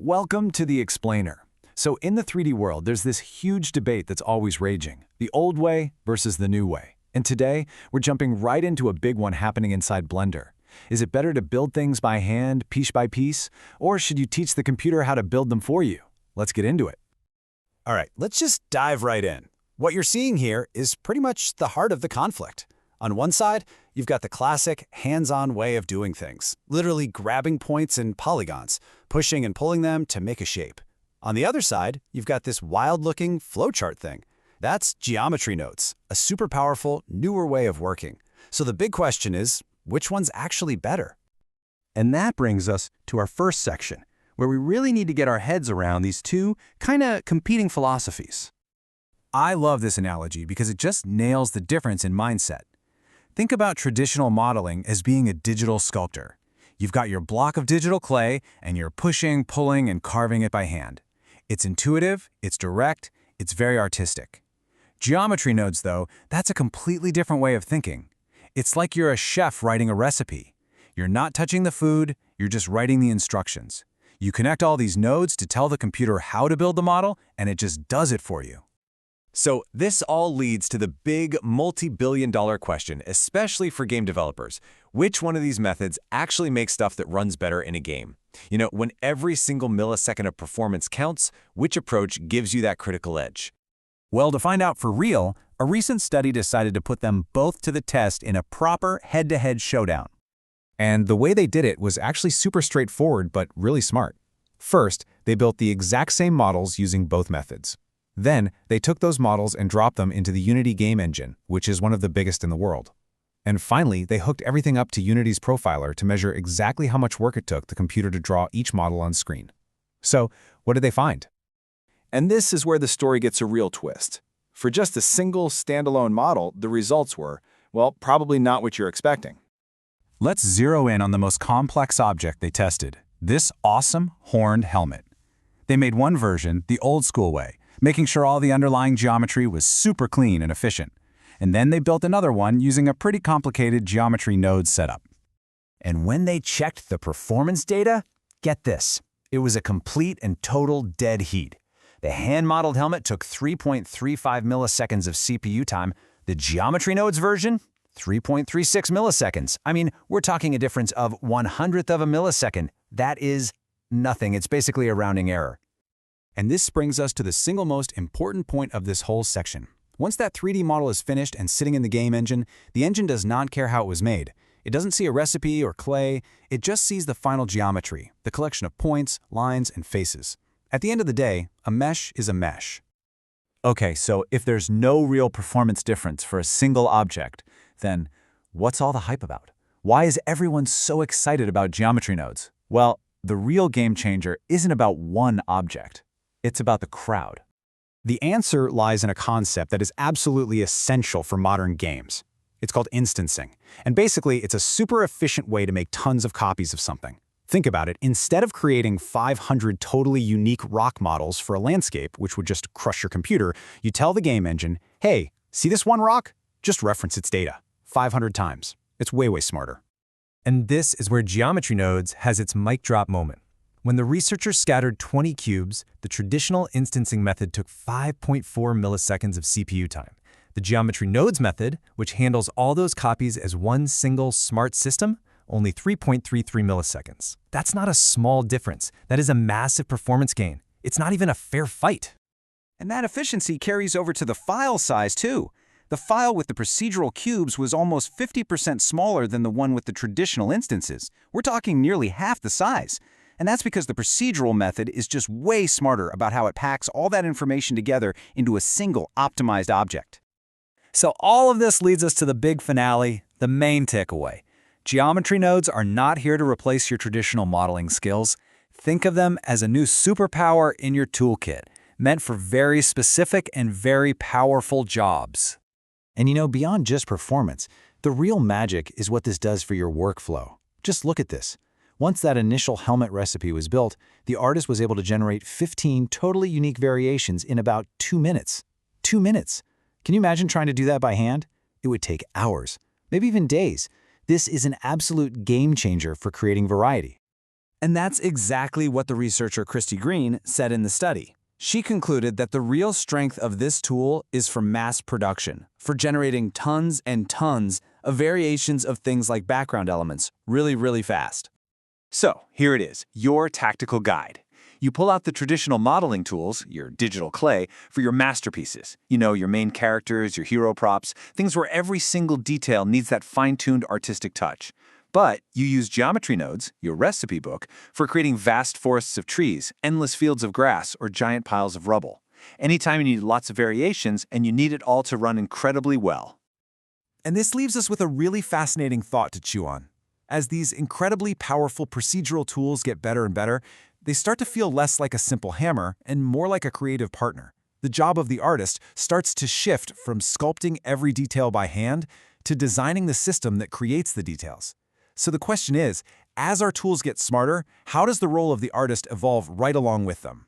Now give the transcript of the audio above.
Welcome to The Explainer. So in the 3D world, there's this huge debate that's always raging, the old way versus the new way. And today, we're jumping right into a big one happening inside Blender. Is it better to build things by hand, piece by piece, or should you teach the computer how to build them for you? Let's get into it. All right, let's just dive right in. What you're seeing here is pretty much the heart of the conflict. On one side, you've got the classic hands-on way of doing things, literally grabbing points and polygons, pushing and pulling them to make a shape. On the other side, you've got this wild-looking flowchart thing. That's geometry nodes, a super powerful, newer way of working. So the big question is, which one's actually better? And that brings us to our first section, where we really need to get our heads around these two kinda competing philosophies. I love this analogy because it just nails the difference in mindset. Think about traditional modeling as being a digital sculptor. You've got your block of digital clay, and you're pushing, pulling, and carving it by hand. It's intuitive, it's direct, it's very artistic. Geometry nodes, though, that's a completely different way of thinking. It's like you're a chef writing a recipe. You're not touching the food, you're just writing the instructions. You connect all these nodes to tell the computer how to build the model, and it just does it for you. So this all leads to the big multi-billion-dollar question, especially for game developers. Which one of these methods actually makes stuff that runs better in a game? You know, when every single millisecond of performance counts, which approach gives you that critical edge? Well, to find out for real, a recent study decided to put them both to the test in a proper head-to-head showdown. And the way they did it was actually super straightforward but really smart. First, they built the exact same models using both methods. Then, they took those models and dropped them into the Unity game engine, which is one of the biggest in the world. And finally, they hooked everything up to Unity's profiler to measure exactly how much work it took the computer to draw each model on screen. So, what did they find? And this is where the story gets a real twist. For just a single standalone model, the results were, well, probably not what you're expecting. Let's zero in on the most complex object they tested, this awesome horned helmet. They made one version the old school way, making sure all the underlying geometry was super clean and efficient. And then they built another one using a pretty complicated geometry node setup. And when they checked the performance data, get this, it was a complete and total dead heat. The hand-modeled helmet took 3.35 milliseconds of CPU time. The geometry nodes version, 3.36 milliseconds. I mean, we're talking a difference of 1/100th of a millisecond. That is nothing. It's basically a rounding error. And this brings us to the single most important point of this whole section. Once that 3D model is finished and sitting in the engine does not care how it was made. It doesn't see a recipe or clay, it just sees the final geometry, the collection of points, lines, and faces. At the end of the day, a mesh is a mesh. Okay, so if there's no real performance difference for a single object, then what's all the hype about? Why is everyone so excited about geometry nodes? Well, the real game changer isn't about one object. It's about the crowd. The answer lies in a concept that is absolutely essential for modern games. It's called instancing. And basically, it's a super efficient way to make tons of copies of something. Think about it. Instead of creating 500 totally unique rock models for a landscape, which would just crush your computer, you tell the game engine, hey, see this one rock? Just reference its data 500 times. It's way, way smarter. And this is where geometry nodes has its mic drop moment. When the researchers scattered 20 cubes, the traditional instancing method took 5.4 milliseconds of CPU time. The geometry nodes method, which handles all those copies as one single smart system, only 3.33 milliseconds. That's not a small difference. That is a massive performance gain. It's not even a fair fight. And that efficiency carries over to the file size, too. The file with the procedural cubes was almost 50% smaller than the one with the traditional instances. We're talking nearly half the size. And that's because the procedural method is just way smarter about how it packs all that information together into a single optimized object. So all of this leads us to the big finale, the main takeaway. Geometry nodes are not here to replace your traditional modeling skills. Think of them as a new superpower in your toolkit, meant for very specific and very powerful jobs. And you know, beyond just performance, the real magic is what this does for your workflow. Just look at this. Once that initial helmet recipe was built, the artist was able to generate 15 totally unique variations in about 2 minutes. 2 minutes. Can you imagine trying to do that by hand? It would take hours, maybe even days. This is an absolute game changer for creating variety. And that's exactly what the researcher Christy Green said in the study. She concluded that the real strength of this tool is for mass production, for generating tons and tons of variations of things like background elements really, really fast. So, here it is, your tactical guide. You pull out the traditional modeling tools, your digital clay, for your masterpieces. You know, your main characters, your hero props, things where every single detail needs that fine-tuned artistic touch. But you use geometry nodes, your recipe book, for creating vast forests of trees, endless fields of grass, or giant piles of rubble. Anytime you need lots of variations, and you need it all to run incredibly well. And this leaves us with a really fascinating thought to chew on. As these incredibly powerful procedural tools get better and better, they start to feel less like a simple hammer and more like a creative partner. The job of the artist starts to shift from sculpting every detail by hand to designing the system that creates the details. So the question is, as our tools get smarter, how does the role of the artist evolve right along with them?